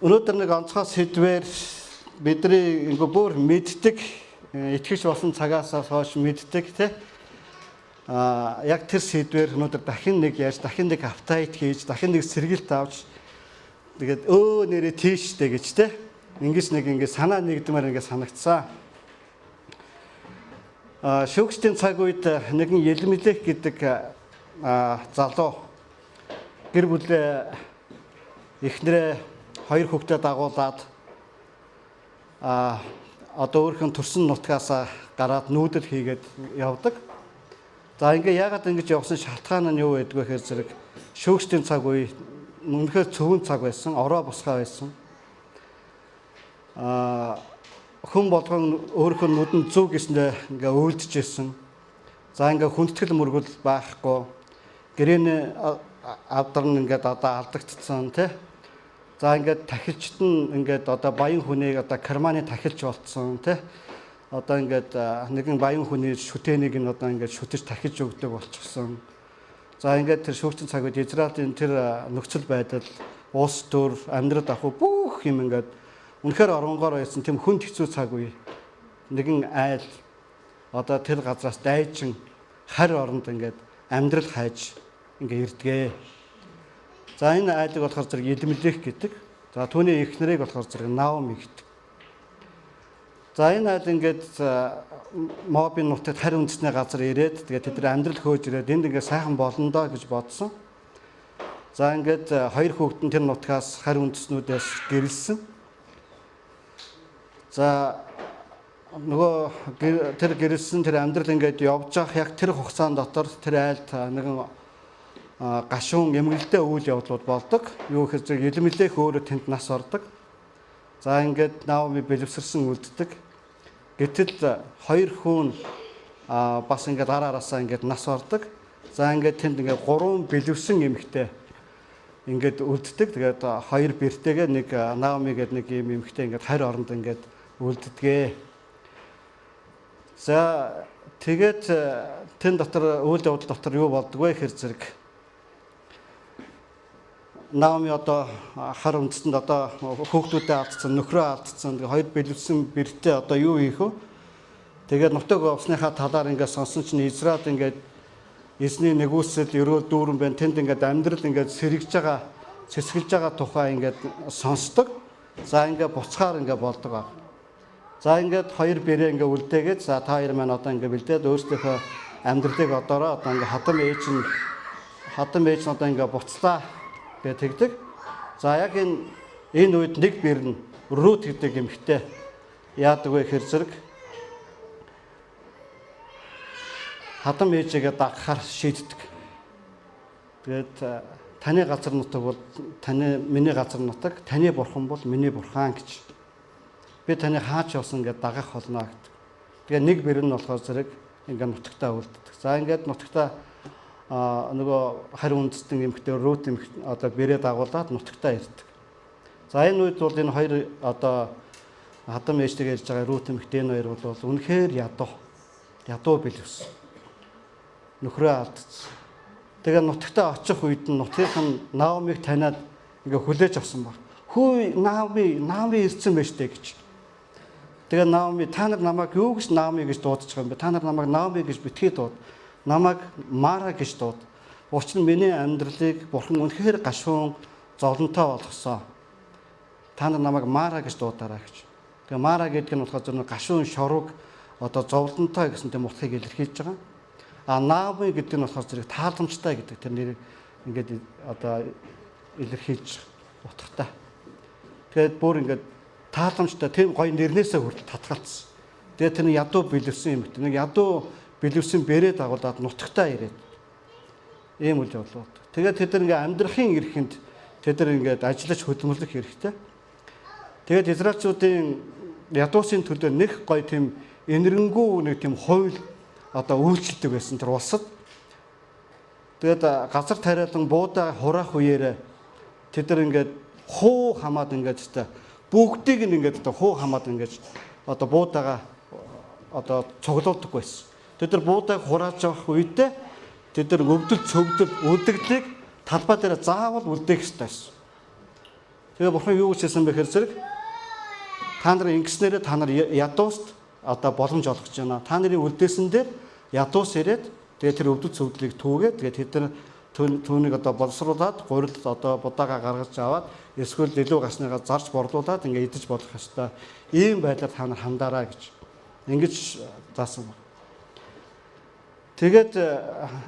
Өнөөдөр нэг онцгой сэдвээр бидний ингээ бүр мэддэг итгэж болсон цагаас хойш мэддэг те яг тэр сэдвээр өнөөдөр дахин нэг яаж дахин нэг апдейт хийж дахин нэг сэргэлт авч тэгээд нэрээ тийштэй гэж те ингээс нэг ингээ санаа нэгдмээр ингээ санагцсан. Шүүгчдийн цаг үед нэгэн Елмелех гэдэг залуу гэр бүлээ эхнэрээ 2 хүүхдэд дагуулад одоо өөрхөн төрсөн нутгаас гараад нүүдэл хийгээд явдаг. За ингээ яагаад ингэж явсан шалтгаан нь юу байдг вэ гэхээр зэрэг шүүгчдийн цаг үе үнэхээр цөвөн цаг байсан, ороо босгоо байсан. Хүн болгон өөрхөн нүдэн зүг гэсэндээ ингээ үйлдэжсэн. За ингээ хүндэтгэл мөргөл байхгүй. Гэрээний авдарн ингээд одоо алдагдсан тий. За ингээд тахилчд нь ингээд одоо баян хүнийг одоо карманы тахилч болцсон тий. Одоо ингээд нэгэн баян хүний шүтээнийг нь одоо ингээд шүтэж тахиж өгдөг болчихсон. За ингээд тэр шүүгчийн цаг үед Израилийн тэр нөхцөл байдал уус төр амьдрал ахуй бүх юм ингээд үнэхээр оронгоор байсан тийм хүнд хэцүү цаг үе. Нэгэн айл одоо тэр газраас дайчин харь оронд ингээд амьдрал хайж ингээ ирдгээ. За энэ айлыг болохоор зэрэг Елмелех гэдэг. За түүний эхнэрийг болохоор зэрэг Наоми гэдэг. За энэ айл ингээд Моабын нутагт харь үндэсний газар ирээд тэгээд тэд амьдрал хөөж ирээд энд ингээ сайхан болно доо гэж бодсон. За ингээд 2 хүүхэд нь тэр нутгаас харь үндэснүүдээс гэрэлсэн. За нөгөө тэр гэрэлсэн тэр амьдрал ингээд явж явах яг тэр хугацаанд дотор тэр айлд нэгэн гашуун эмгэлтэй үйл явдлууд болдог. Юу гэхээр Елмелех өөрөө тэнд нас ордог. За ингээд Наоми бэлэвсэрсэн үлддэг. Гэтэл 2 хүн бас ингээд араараасаа ингээд нас ордог. За ингээд тэнд ингээд 3 бэлэвсэн эмэгтэй ингээд үлддэг. Тэгээд 2 бэртэйгээ нэг Наоми гэдэг нэг юм эмэгтэй ингээд харь оронд ингээд үлддгээ. За тэгээд тэн дотор үйл явдал дотор юу болдог вэ гэхээр зэрэг Наоми одоо хар үндэстэнд одоо хүүхдүүдэд алдсан, нөхрөө алдсан, 2 бэлэвсэн бэртээ одоо юу хийх вэ? Тэгээд нутаг овсныхаа талаар ингээд сонсон чинь Израиль ингээд эзний нэгүсэл өрөөл дүүрэн байна. Тэнд ингээд амьдрал ингээд сэргэж байгаа, цэцгэлж байгаа тухай ингээд сонсдог. За ингээд буцхаар ингээд болдог баг. За ингээд 2 бэрээ ингээд үлдээгээд за та хоёр маань одоо ингээд бэлдээд өөрсдийнхөө амьдралыг одоороо одоо ингээд хатам ээж нь одоо ингээд буцлаа тэгдэг. За яг энэ үед нэг бэр нь Рут гэдэг эмэгтэй яадаг вэ гэхээр зэрэг хатам ээжигээ дагахаар шийддэг. Тэгээд таны газар нутаг бол миний газар нутаг, таны бурхан бол миний бурхан гэж. Би таны хаач явсан гэдээ дагах болно гэдэг. Тэгээ нэг бэр нь болохоор зэрэг ингээд нутагтаа үлддэг. За ингээд нутагтаа нөгөө харь үндэстэн эмэгтэй Рут эмэгтэй одоо бэрээ дагуулад нутагтаа ирдэг. За энэ үед бол энэ 2 одоо хатам ээжтэйгээ ирж байгаа Рут эмэгтэй энэ 2 бол үнэхээр ядуу бэлэвсэн. Нөхрөө алдсан. Тэгээ нутагтаа очих үед нь нутгийнхан Наомиг таниад ингээ хүлээж авсан баг. Хөөе Наоми ирсэн байж тээ гэж. Тэгээ Наоми та нар намайг юу гэж Наоми гэж дуудаж байгаа юм бэ? Та нар намайг Наоми гэж битгий дууд. Намайг Мара гэж дууд. Учир нь миний амьдралыг бурхан үнэхээр гашуун зовлонтой болгосон. Та нар намайг Мара гэж дуудаарай гэж. Тэгээ Мара гэдэг нь болохоор зөвхөн гашуун шорог одоо зовлонтой гэсэн тийм утгыг илэрхийлж байгаа. Наоми гэдэг нь болохоор зэрэг тааламжтай гэдэг тэр нэр ингээд одоо илэрхийлж утгатай. Тэгээд бүр ингээд тааламжтай тийм гоё нэрнээсээ хүртэл татгалцсан. Тэгээд тэр нь ядуу бэлэвсэн юм. Нэг ядуу бэлэвсэн бэрээ дагуулад нутагтаа ирээд ийм үйл явдал болдог. Тэгээд тэд нар ингээд амьдрахын эрхэнд тэд нар ингээд ажиллаж хөдөлмөрлөх хэрэгтэй. Тэгээд израильчуудын ядуусын төлөө нэг гоё тийм энэрнгүү нэг тийм хууль одоо үйлчлдэг байсан тэр улсад. Тэгээд газар тариалан буудаа хураах үеэр тэд нар ингээд хуу хамаад ингээд бүгдийг нь ингээд хуу хамаад ингээд одоо буудаага одоо цуглуулдаг байсан. Тэд нар буудааг хурааж авах үедээ тэд нар өвдөл цөвдөл үлдэгдлийг талбай дээр заавал үлдээх ёстой байсан. Тэгээ бурхан юу гэж хэлсэн бэ гэхээр зэрэг та нар ингэснээрээ та нар ядууст одоо боломж олгож байна. Та нарын үлдээсэн дээр ядуус ирээд тэгээ тэр өвдөц өвдлийг түүгээд тэгээ тэд нар түүнийг одоо боловсруулад гурил одоо будаага гаргаж аваад эсвэл илүү гасныгаа зарж борлуулад ингээ идэж болох ёстой. Ийм байдлаар та нар хандаарай гэж ингэж заасан байна. Тэгээд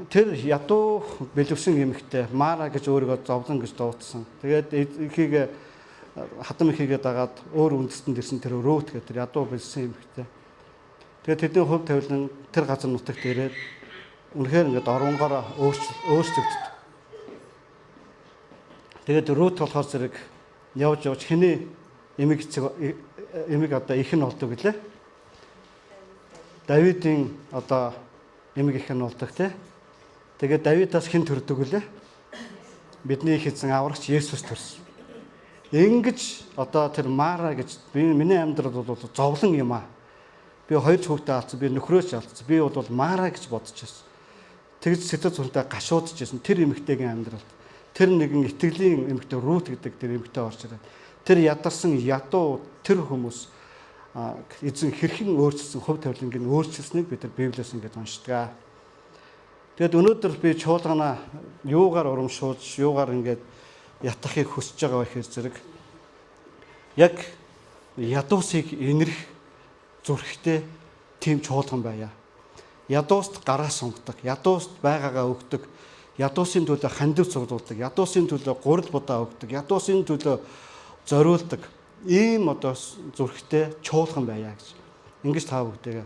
тэр ядуу бэлэвсэн эмэгтэй Мара гэж өөрийгөө зовлон гэж дуудсан. Тэгээд ихийг хатам ихийгээ дагаад өөр үндэстэнд ирсэн тэр Рут гэдэг тэр ядуу бэлсэн эмэгтэй. Тэгээд тэдний хувь тавилан тэр газар нутагт ирээд үнэхээр ингээд оронгоор өөрчлөгддөг. Тэгээд Рут болохоор зэрэг явж хэний эмэг одоо их нь болдог гэлээ. Давидын одоо эмэг их нь болдог тий. Тэгээд Давидаас хэн төрдөг гэлээ? Бидний их эзэн аврагч Есүс төрсөн. Ингэж одоо тэр Мара гэж миний амьдрал бол зовлон юм аа. Би хоёр хүүхдээ алдсан, би нөхрөөч алдсан. Би бол Мара гэж бодож байсан. Тэгж сэтгэл зүрхтэй гашуудж байсан тэр эмэгтэйгийн амьдралд. Тэр нэгэн итгэлийн эмэгтэй Рут гэдэг тэр эмэгтэй орж ирээд тэр ядарсан ядуу тэр хүмүүс эзэн хэрхэн өөрчилсөн хувь тавиланыг өөрчилсэнийг бид нар Библиэс ингээд уншдаг. Тэгэд өнөөдөр би чуулгана юугаар урамшуулж, юугаар ингээд ятахыг хүсэж байгаа вэ гэхээр зэрэг яг ядуусыг инэрх зүрхтэй тийм чуулган байя. Ядууст гараа сунгадаг, ядууст байгаагаа өгдөг, ядуусын төлөө хандив цуглуулдаг, ядуусын төлөө гурил будаа өгдөг, ядуусын төлөө зориулдаг ийм одоо зүрхтэй чуулган байя гэж. Ингэж та бүгдээ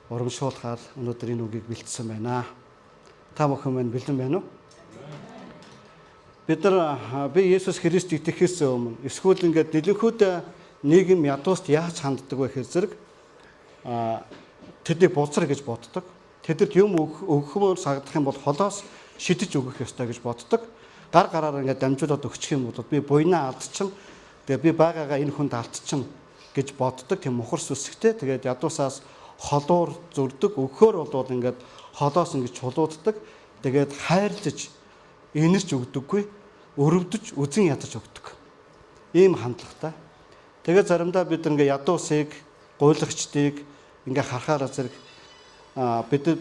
урамшуулахаар өнөөдөр энэ үгийг бэлдсэн байна. Та бүхэн маань бэлэн байна уу? Би Есүс Христ итгэхээс өмнө эсвэл ингээд дэлгэнхүүд нийгэм ядууст яаж ханддаг вэ гэхээр зэрэг тэдний бузар гэж боддог. Тэдэд юм өгөхмөр сагдах юм бол холоос шидэж өгөх ёстой гэж боддог. Гар гараар ингээд дамжуулаад өгчих юм бол би буйнаа алдчихна. Тэгээ би байгаагаа энэ хүнд алдчихна гэж боддог. Тийм мухар сүсгтэй. Тэгээд ядуусаас холуур зүрдэг. Өгөхөр бол ингээд холоос ингэж чулууддаг. Тэгээд хайрлаж инэрч өгдөггүй. Өрөвдөж үзэн ядаж өгдөг. Ийм хандлагатай. Тэгээд заримдаа бид ингээ ядуусыг, гуйлагчдыг ингээ харахаараа зэрэг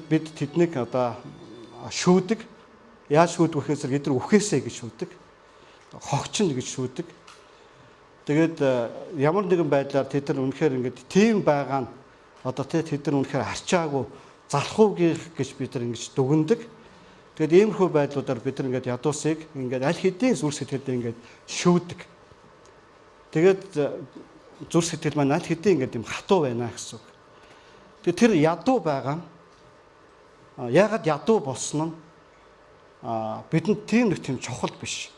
бид тэднийг одоо шүүдэг. Яаж шүүдэг вэ гэхээр эдгээр үхээсэй гэж шүүдэг. Хогчин гэж шүүдэг. Тэгээд ямар нэгэн байдлаар тэд нар үнэхээр ингээд тийм байгаа нь одоо тэд нар үнэхээр арчаагүй залхууг гэж бид нар ингэж дүгндэг. Тэгээд иймэрхүү байдлуудаар бид нар ингээд ядуусыг ингээд аль хэдийн зүрх сэтгэлдээ ингээд шүүдэг. Тэгээд зүрх сэтгэл маань аль хэдийн ингээд юм хатуу байна гэсэн үг. Тэгээд тэр ядуу байгаа нь яагаад ядуу болсон нь бидэнд тийм нэг тийм чухал биш.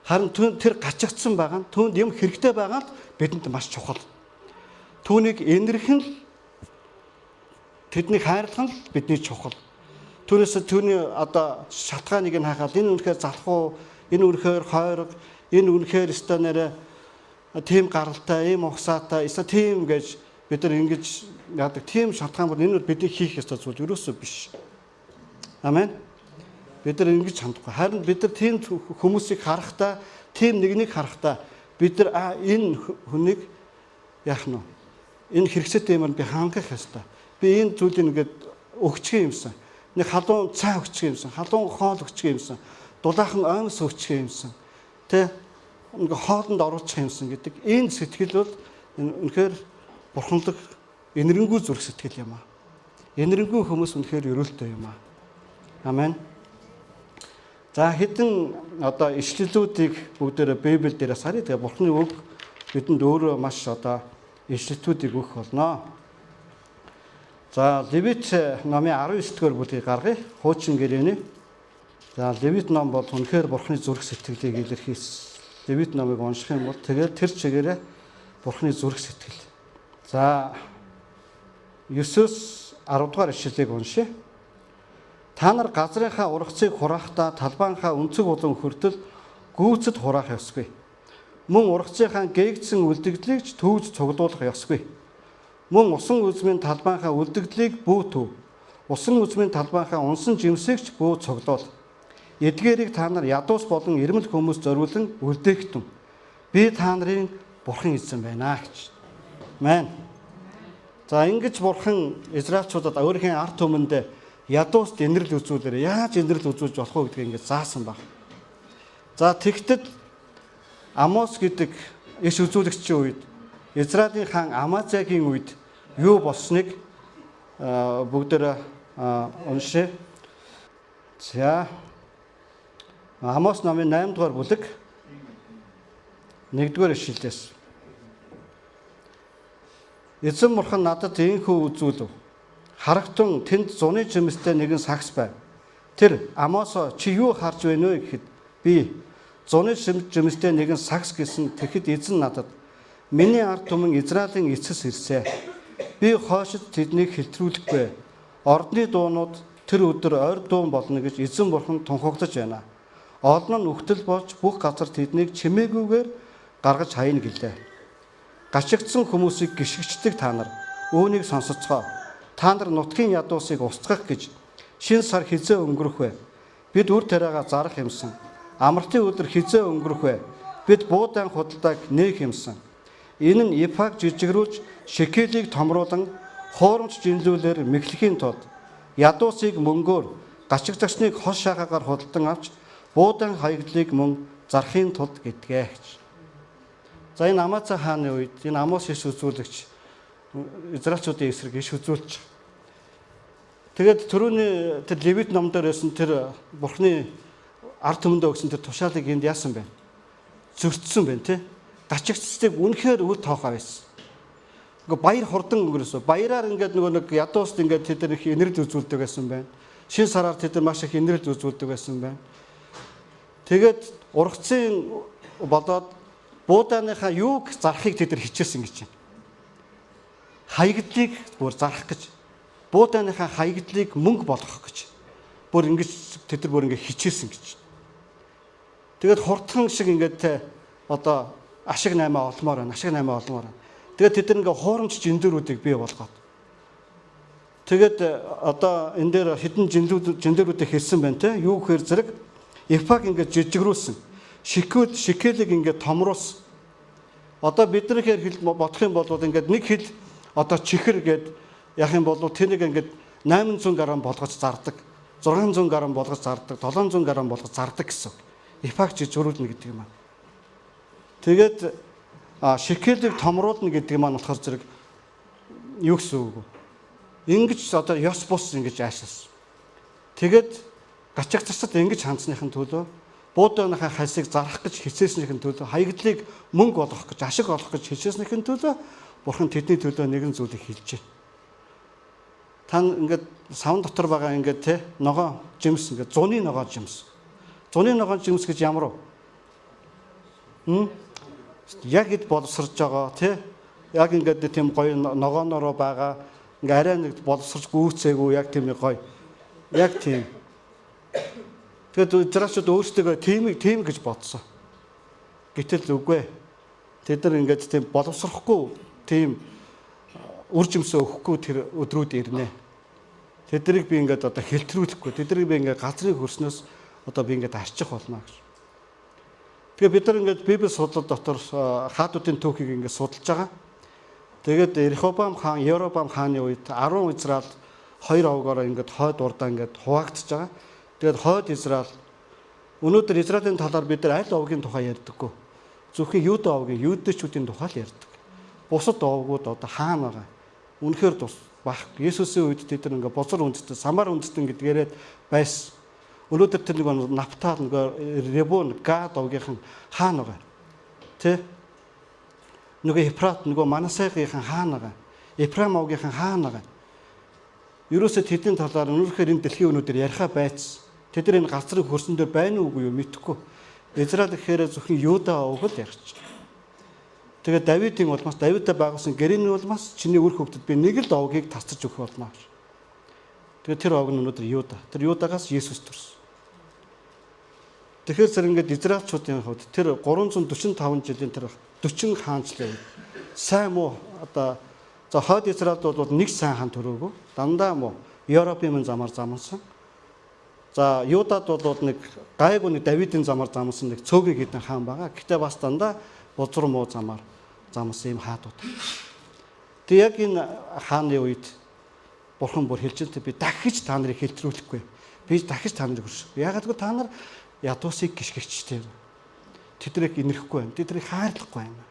Харин тэр гачигдсан байгаа нь түүнд юм хэрэгтэй байгаа нь бидэнд маш чухал. Түүнийг энэрхэн л тэднийг хайрлах нь бидний чухал. Түүнээс түүний одоо шалтгааныг нь хахаад энэ үнэхээр залхуу, энэ үнэхээр хойрог, энэ үнэхээр станараа тийм гаралтай, ийм ухсаатай, эсвэл тийм гэж бид нар ингэж яадаг тийм шалтгаан бол энэ бидний хийх ёстой зүйл ерөөсөө биш. Амен. Бид нар ингэж хандахгүй. Харин бид нар тийм хүмүүсийг харахтаа, тийм нэгнийг харахтаа бид нар энэ хүнийг яах нь вэ? Энэ хэрэгцээтэй юм би хангах ёстой. Би энэ зүйлийг ингээд өгчих юмсан. Нэг халуун цай өгчих юмсан, халуун хоол өгчих юмсан, дулаахан оймс өгчих юмсан. Тэ ингээ хоолнд оруулах юмсан гэдэг энэ сэтгэл бол үнэхээр бурханлаг энэрэнгүй зүрх сэтгэл юм аа. Энэрэнгүй хүмүүс үнэхээр өрөөлтэй юм аа. Амен. За хэдэн одоо ишлэлүүдийг бүгдээрээ Библиэл дээрээс харъя. Тэгээ бурхны үг бидэнд өөрөө маш одоо ишлэлүүдийг өгөх болно. За Левит номын 19-р бүлгийг гаргая. Хуучин гэрээний. За Левит ном бол үнэхээр бурхны зүрх сэтгэлийг илэрхийлсэн. Левит номыг унших юм бол тэгээд тэр чигээрээ бурхны зүрх сэтгэл. За 9-с 10 дугаар ишлэлийг уншъя. Та нар газрынхаа ургацыг хурахдаа талбайнхаа өнцөг улан хүртэл гүйцэд хураах ёсгүй. Мөн ургацынхаа гээгдсэн үлдэгдлийг төвж цуглуулах ёсгүй. Мөн усан үзмийн талбайнхаа үлдэгдлийг бүү төв. Усан үзмийн талбайнхаа унсан жимсэгч бүү цуглуул. Эдгээрийг та нар ядуус болон ирмэл хүмүүс зориулан үлдээгтэн. Би та нарын бурхан эзэн байна гэж. Амен. За ингэж бурхан Израильчуудад өөрхийн ард түмэнд ядууст инэрл үзүүлээрэ яаж инэрл үзүүлж болох вэ гэдгийг ингэж заасан баг. За тэгтэл Амос гэдэг иш үзүүлэгчийн үед Израилийн хаан Амазягийн үед юу болсныг бүгдээр уншъя. За Амос номын 8 дугаар бүлэг 1-р ишлэлээс. Эзэн бурхан надад ийхүү үзүүлв. Харагтун тэнд зуны жимстэй нэгэн сагс байв. Тэр Амосо чи юу харж байна вэ гэхэд би зуны жимстэй нэгэн сагс гэсэн. Тэгэхэд эзэн надад миний ард түмэн Израилийн эцэс ирсэ. Би хойшид тэднийг хэлтрүүлэхгүй. Ордны дуунууд тэр өдөр ойр дуун болно гэж эзэн бурхан тунхаглаж байна. Олон нь үхтэл болж бүх газар тэднийг чимээгүйгээр гаргаж хайна гэлээ. Гашигдсан хүмүүсийг гიშгчдэг та нар үүнийг сонсоцгоо. Та нар нутгийн ядуусыг устгах гэж шин сар хизээ өнгөрөх вэ? Бид үр тариагаа зарах юмсан. Амралтын өдөр хизээ өнгөрөх вэ? Бид буудаан худалдааг нээх юмсан. Энэ нь Ефаг жижигрүүлж шекелийг томруулан хуурамч жинлүүлээр мэхлэхийн тулд ядуусыг мөнгөөр гашигдагчныг хос шахаагаар худалдан авч буудаан хаягдлыг мөн зарахын тулд гэдгээ гэж. За энэ Амаза хааны үед энэ Амос иш үзүүлэгч Израильчуудын эсрэг иш үзүүлж. Тэгээд түрүүний тэр Левит номдоор байсан тэр бурхны ард түмэндээ өгсөн тэр тушаалыг энд яасан бэ? Зөрчсөн байна тий. Гачигчдыг үнэхээр үл тоохоо байсан. Ингээ баяр хурдан өнгөрөөсөө. Баяраар ингээд нөгөө нэг ядууст ингээд тэд нар их инэрл үзүүлдэг байсан байна. Шин сараар тэд нар маш их инэрл үзүүлдэг байсан байна. Тэгээд ургацын болоод буудааныхаа юуг зарахыг тэд нар хичээсэн гэж байна. Хаягдлыг бүр зарах гэж. Буудааныхаа хаягдлыг мөнгө болгох гэж. Бүр ингэж тэд нар бүр ингэ хичээсэн гэж. Тэгээд хурдхан шиг ингээд одоо ашиг 8 олмоор байна. Ашиг 8 олмоор байна. Тэгээд тэд нар ингээ хуурамч жиндэрүүдийг бий болгоод. Тэгээд одоо энэ дээр хідэн жиндэрүүдийг хэлсэн байна те. Юу гэхээр зэрэг Ефаг ингээ жижигрүүлсэн. Шикелийг ингээ томруулсан. Одоо биднийхээр хэл бодох юм бол ингээд нэг хэл одоо чихэр гээд яах юм бол тэнийг ингээд 800 грамм болгож зардаг. 600 грамм болгож зардаг. 700 грамм болгож зардаг гэсэн. Ефаг жижигрүүлнэ гэдэг юм аа. Тэгээд шикелийг томруулна гэдэг маань болохоор зэрэг юу гэсэн үг вэ? Ингэж одоо ёс бус ингэж аашаас. Тэгээд гачигчдад ингэж хандсныхын төлөө буудааныхаа хальсыг зарах гэж хичээснийхэн төлөө хаягдлыг мөнгө олгох гэж ашиг олох гэж хичээснийхэн төлөө бурхан тэдний төлөө нэгэн зүйлийг хэлж байна. Та ингээд савн дотор байгаа ингээд те ногоо жимс ингээд зуны ногоо жимс. Зуны ногоо жимс гэж ямар вэ? Яг ид боловсрж байгаа те яг ингээд тийм гоё ногоонороо байгаа ингээ арай нэг боловсрж гүйцээгүй яг тийм нэг гоё яг тийм. Тэгээд Израильчууд өөрсдөө тийм гэж бодсон. Гэтэл үгүй. Тэд нар ингээд тийм боловсрохгүй тийм үр жимсээ өгөхгүй тэр өдрүүд ирнэ. Тэднийг би ингээд одоо хэлтрүүлэхгүй. Тэднийг би ингээд газрыг хөрснөөс одоо би ингээд арчих болно гэж. Тэгээ бид нар ингээд Библи судлал дотор хаадуудын түүхийг ингээд судалж байгаа. Тэгээд Рехобам хаан, Яробам хааны үед 10 Израиль 2 овгоор ингээд хойд урдаа ингээд хуваагдчихж байгаа. Тэгээд хойд Израиль өнөөдөр Израилийн талаар бид нар аль овгийн тухай ярьдаггүй. Зөвхөн Юда овгийн, юудэчүүдийн тухай л ярьдаг. Бусад овгууд одоо хаана байгаа? Үнэхээр тус багхгүй. Есүсийн үед тэд нар ингээд бозор үндэстэн, самар үндэстэн гэдгээрээ байсан. Өнөөдөр тэр нэг Нафтал, нэг Ребон, Гад овгийнхан хаана байгаа? Тэ? Нөгөө Ефрат, нөгөө Манасегийн хаана байгаа? Ефраим овгийнхан хаана байгаа? Ерөөсөө тэдний талаар өнөөдөр энэ дэлхийн өнөөдөр яриахаа байц. Тэд нар энэ газрыг хөрсөн дээр байна уугүй юу мэдэхгүй. Израиль гэхээр зөвхөн Юда овг л ярьж. Тэгээд Давидын улмаас Давидтай байгуулсан гэрээний улмаас чиний үр хөвгөдөд би нэг л овгийг тасарч өгөх болно гэж. Тэгээд тэр овг нь өнөөдөр Юда. Тэр Юдагаас Есүс төрсөн. Тэгэхээр зэрэг ингээд Израильчуудын хувьд тэр 345 жилийн тэр 40 хаанчлал сайн муу одоо за хойд Израильд бол нэг сайн хаан төрөөгүй. Дандаа муу Европын замаар замсан. За Юдад бол нэг гайгүй нэг Давидын замаар замсан нэг цөөхөн хэдэн хаан байгаа. Гэхдээ бас дандаа бузар муу замаар замсан ийм хаадууд. Тэг яг энэ хааны үед Бурхан бүр хэлж байгаа би дахиж та нарыг хэлтрүүлэхгүй. Би дахиж та нарыг хүршгүй. Ягаад гэвэл та нар ядуусыг гიშгэгчтэй. Тэдрийг инэрхгүй байна. Тэдрийг хайрлахгүй байна.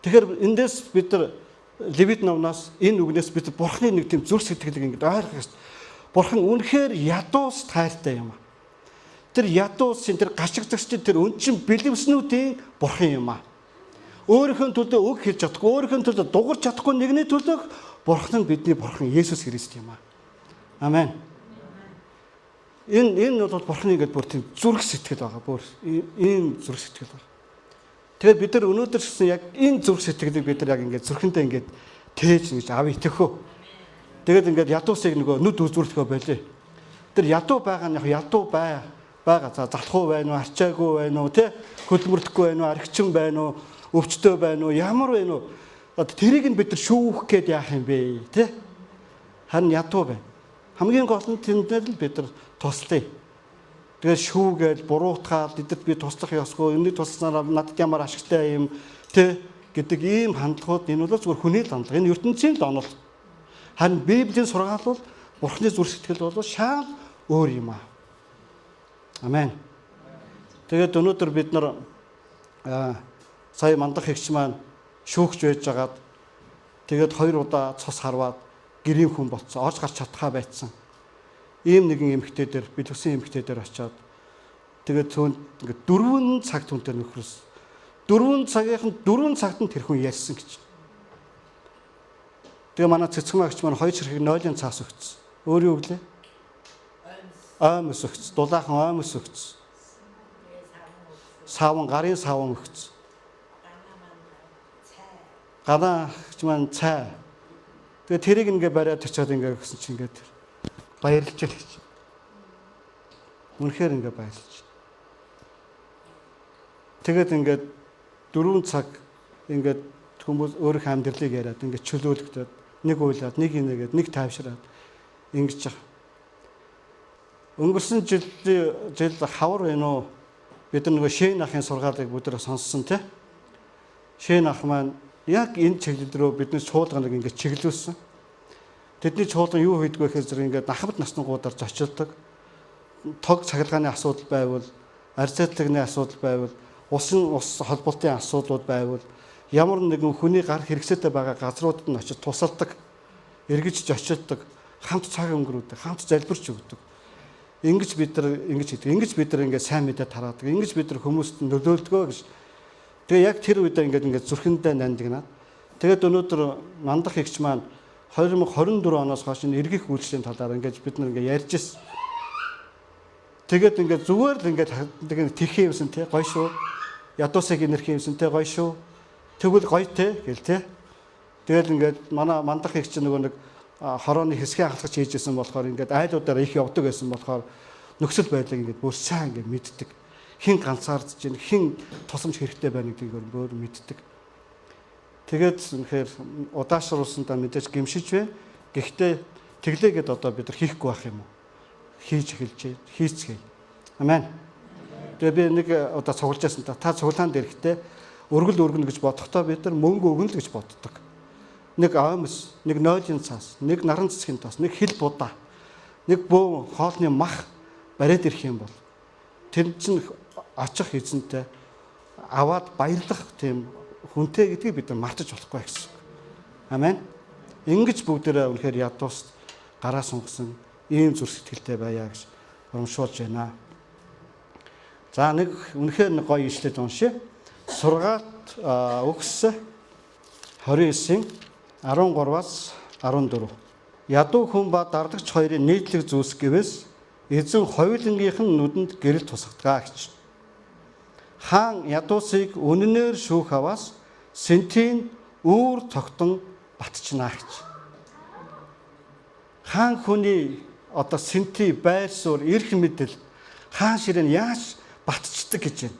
Тэгэхээр эндээс бид нар Левит номноос энэ үгнээс бид Бурханы нэг тийм зүрх сэтгэлийг ингэж ойлгох ёстой. Бурхан үнэхээр ядуус тайртай юм. Тэр ядуусын тэр гашигдагчдын тэр өнчин бэлэвснүүдийн Бурхан юм. Өөрийнхөө төлөө үг хэлж чадахгүй, өөрийнхөө төлөө дуурч чадахгүй нэгний төлөө Бурхан нь бидний Бурхан Есүс Христ юм. Амен. Энэ бол Бурханы ингээд бүр тийм зүрх сэтгэл байгаа. Бүр ийм зүрх сэтгэл байна. Тэгэхээр бид нар өнөөдөр гэсэн яг энэ зүрх сэтгэлийг бид нар яг ингээд зүрхэндээ ингээд тээж гэж ав итгэхөө. Тэгээд ингээд ядуусыг нөгөө нүд үзүүрдэхөө болий. Тэр ядуу байгаа нь яг ядуу байгаа. За залхуу байна уу, арчаагүй байна уу, тэ хөдөлмөрдөхгүй байна уу, архичин байна уу, өвчтөө байна уу, ямар байна уу? Тэрийг нь бид нар шүүх гээд яах юм бэ, тэ? Харин ядуу байна. Хамгийн гол нь тэндээр л бид нар туслая. Тэгээд шүүгээл, буруутгаал, эдэрт би туслах ёсгүй, энэ тусласнаар надад ямар ашигтай юм, тэ гэдэг ийм хандлагууд энэ бол зөвхөн хүний л хандлага. Энэ ертөнцийн л онол. Харин Библийн сургаал бол Бурханы зүрх сэтгэл бол шал өөр юм аа. Амен. Тэгээд өнөөдөр бид нар сая мандах хэгч маань шүүгч байж байгаад тэгээд 2 удаа цус харваад гэрийн хүн болцсон, орж гарч чадхаа байцсан. Ийм нэгэн эмэгтэй дээр би төсөн эмэгтэй дээр очиод тэгээд түүнд ингээд 4 цаг түүнтэй нөхрөөс 4 цагт нь тэр хүн ярьсан гэж. Тэгээ манай цэцгмаагч маань 2 ширхэг нойлын цаас өгсөн. Өөрийн өглөө аамс өгсөн. Дулаахан аамс өгсөн. Саван гарын саван өгсөн. Ганаач маань цай. Тэгээ тэрийг ингээ бариад очиод ингээ өгсөн чинь ингээ баярлж л гэж. Үнэхээр ингээ баярлж. Тэгээд ингээ 4 цаг ингээ хүмүүс өөрийнхөө амьдралыг яриад ингээ чөлөөлөгдөд нэг уйлаад нэг инээгээд нэг тайвшраад ингэж байгаа. Өнгөрсөн жил хавар байна уу? Бид нөгөө Шэйн ахын сургаалыг бүгдээ сонссон тий. Шэйн ах маань яг энэ чиглэл рүү бидний чуулганыг ингэж чиглүүлсэн. Тэдний чуулган юу хийдэг вэ гэхээр зэрэг ингээд нахабд наснагуудаар зочилдог. Тог цахилгааны асуудал байвал, арьцаатлагны асуудал байвал, ус холболтын асуудлууд байвал, ямар нэгэн хүний гар хэрэгцээтэй байгаа газруудад нь очиж тусалдаг, эргэж зочилдог, хамт цаг өнгөрүүдэг, хамт залбирч өгдөг. Ингэж бид нар ингэж хийдэг. Ингэж бид нар ингээд сайн мэдээ тараадаг. Ингэж бид нар хүмүүст нөлөөлдгөө гэж. Тэгээ яг тэр үедээ ингээд зүрхэндээ нандинаад. Тэгээд өнөөдөр мандах хэгч маань 2024 оноос хойш энэ эргэх үйлчлэлийн талаар ингээд бид нар ингээд ярьж ирсэн. Тэгээд ингээд зүгээр л ингээд тэрхээ юмсан те гоё шүү. Ядуусыг инэрхээ юмсан те гоё шүү. Тэгвэл гоё те гэл те. Тэгэл ингээд манай мандах хэгч нөгөө нэг хорооны хэсгээ хангаж хийжсэн болохоор ингээд айлуудаараа их явдаг байсан болохоор нөхцөл байдлыг ингээд бүр сайн ингээд мэддэг. Хин ганцаардж чинь хин тусламж хэрэгтэй байна гэдгийг бүр мэддэг. Тэгээд үнэхээр удаашруулсандаа мэдээж гимшиж байна. Гэхдээ тэглээгээд одоо бид нар хийхгүй байх юм уу? Хийж эхэлж хийцгээе. Амен. Тэгээ би нэг удаа цуглаж байсан та цуглаан дээрхтээ өргөл өргөнө гэж бодохдоо бид нар мөнгө өгнө л гэж боддог. Нэг аамс, нэг нойлын цаас, нэг наран цэцгийн тас, нэг хил будаа, нэг бөө хоолны мах бариад ирэх юм бол тэр чинь очих эзэнтэй аваад баярлах тийм хүнтэй гэдгийг бид нар мартаж болохгүй гэсэн. Амен. Ингэж бүгдээрээ үнэхээр ядуус гараа сунгасан ийм зүрх сэтгэлтэй байя гэж урамшуулж байна. За нэг үнэхээр нэг гоё ишлэл уншия. Сургаалт өгс 29-ийн 13-аас 14. Ядуу хүн ба дардагч хоёрын нийтлэг зүйлс гэвээс эзэн хоёулангийнх нь нүдэнд гэрэл тусгадгаа гэж. Хаан ядуусыг үнэнээр шүүх аваас сентийн үүр тогтон батчнаа гэж. Хаан хүний одоо сенти байр суурь эрх мэдэл хаан ширээн яаж батчдаг гэж байна.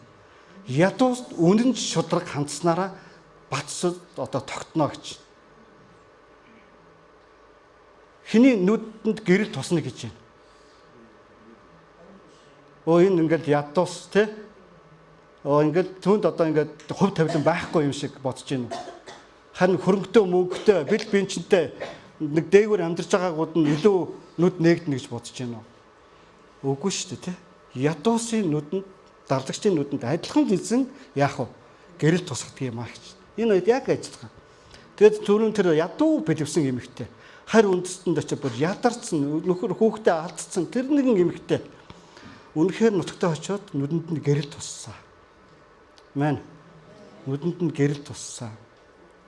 Ядуус үнэн шудраг хандснараа батсад одоо тогтно гэж. Хиний нүдэнд гэрэл тусна гэж байна. Энэ ингээл ядуус те. ингээд түүнд одоо ингээд хувь тавилан байхгүй юм шиг бодож байна. Харин хөрөнгөтэй мөнгөтэй бэл бенчинтэй нэг дээгүүр амьдарч байгаагууд нь илүү нүд нээгдэнэ гэж бодож байна. Үгүй шүү дээ, тий. Ядуусын нүдэнд, дарлагчдын нүдэнд адилхан эзэн яах вэ? Гэрэл тусгадаг юм аа гэж. Энэ үед яг ажиллах. Тэгээд түрүүн тэр ядуу бэлэвсэн эмэгтэй. Харь үндэстэнд очиж бүр ядарсан, нөхөр хүүхдээ алдсан тэр нэгэн эмэгтэй. Үнэхээр нутагтаа очиод нүдэнд нь гэрэл туссан. Амен. Нүдэнд нь гэрэл туссан.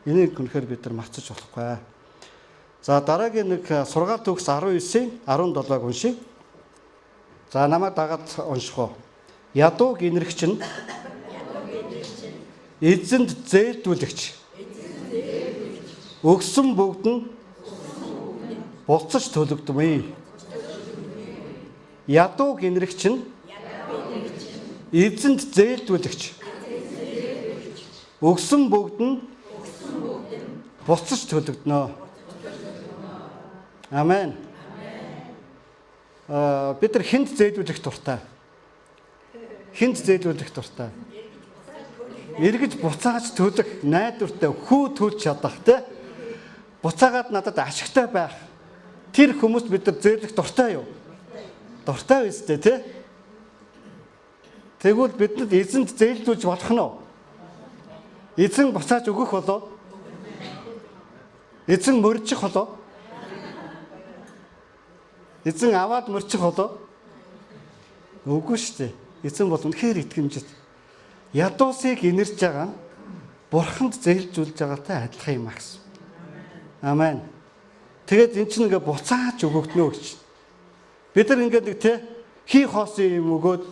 Энийг үнэхээр бид нар мартаж болохгүй. За дараагийн нэг сургаалт төгс 19-ийн 17-ыг уншийе. За намайг дагаад унших уу. Ядууг инэрэгч нь эзэнд зээлдүүлэгч. Өгсөн бүгд нь буцаж төлөгдмөө. Ядууг инэрэгч нь эзэнд зээлдүүлэгч. Өгсөн бүгд нь буцаж төлөгднө. Амен. Бид нар хүнд зээлдүүлэх дуртай. Хүнд зээлдүүлэх дуртай. Эргэж буцааж төлөх найдвартай хүү төлж чадах те. Буцаагаад надад ашигтай байх. Тэр хүмүүст бид нар зээлдэх дуртай юу? Дуртай биз дээ те. Тэгвэл бидэнд эзэнд зээлдүүлж болох нь уу? Эзэн буцааж өгөх болоо? Эзэн мөрчих болоо? Эзэн аваад мөрчих болоо? Үгүй шүү дээ. Эзэн бол үнэхээр итгэмжит. Ядуусыг инэрж байгаа нь бурханд зээлжүүлж байгаатай адилхан юм агс. Амен. Тэгээд эн чинь ингээ буцааж өгөгднө гэж. Бид нар ингээд нэг те хий хоосон юм өгөөд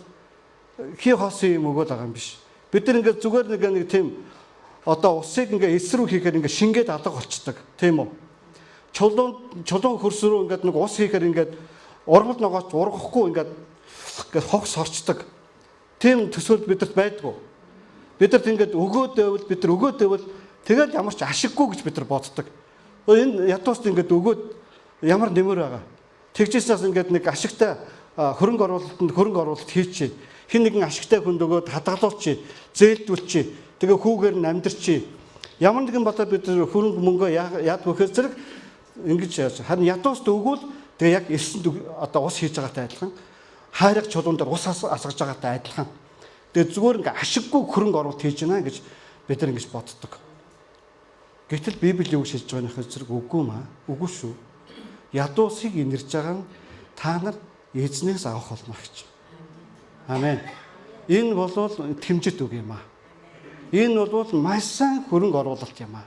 байгаа юм биш. Бид нар ингээд зүгээр нэг тийм одоо усыг ингээ эс рүү хийхээр ингээ шингээд алга болчдөг. Тийм үү? Чулуун хөрс рүү ингээд нэг ус хийхээр ингээд ургал ногооч ургахгүй ингээд хогс орчдөг. Тийм төсөөл бидэрт байдгүй. Бидэрт ингээд өгөөд байвал тэгэл ямар ч ашиггүй гэж бид нар боддог. Энэ ядууст ингээд өгөөд ямар нэмэр байгаа. Тэгжээсээс ингээд нэг ашигтай хөрөнгө оруулалт хийчихье. Хин нэгэн ашигтай хүнд өгөөд хадгалуулчихье, зээлдүүлчихье. Тэгээ хүүгээр нь амьдрчихье. Ямар нэгэн бодоо бид хөрөнгө мөнгөө яад вөхөр зэрэг ингэж харин ядууст өгвөл тэгээ яг элсэнд одоо ус хийж байгаатай адилхан. Хайрах чулуун дээр ус асгаж байгаатай адилхан. Тэгээ зүгээр ингээ ашиггүй хөрөнгө оруулалт хийж байна гэж бид нар ингэж боддог. Гэтэл Библи юу гэж хэлж байгаа нөхөд зэрэг үгүй маа. Үгүй шүү. Ядуусыг инэрж байгаа нь та нар эзнээс авах болно гэж. Амен. Энэ бол тэмжит үг юм аа. Энэ бол маш сайн хөрөнгө оруулалт юм аа.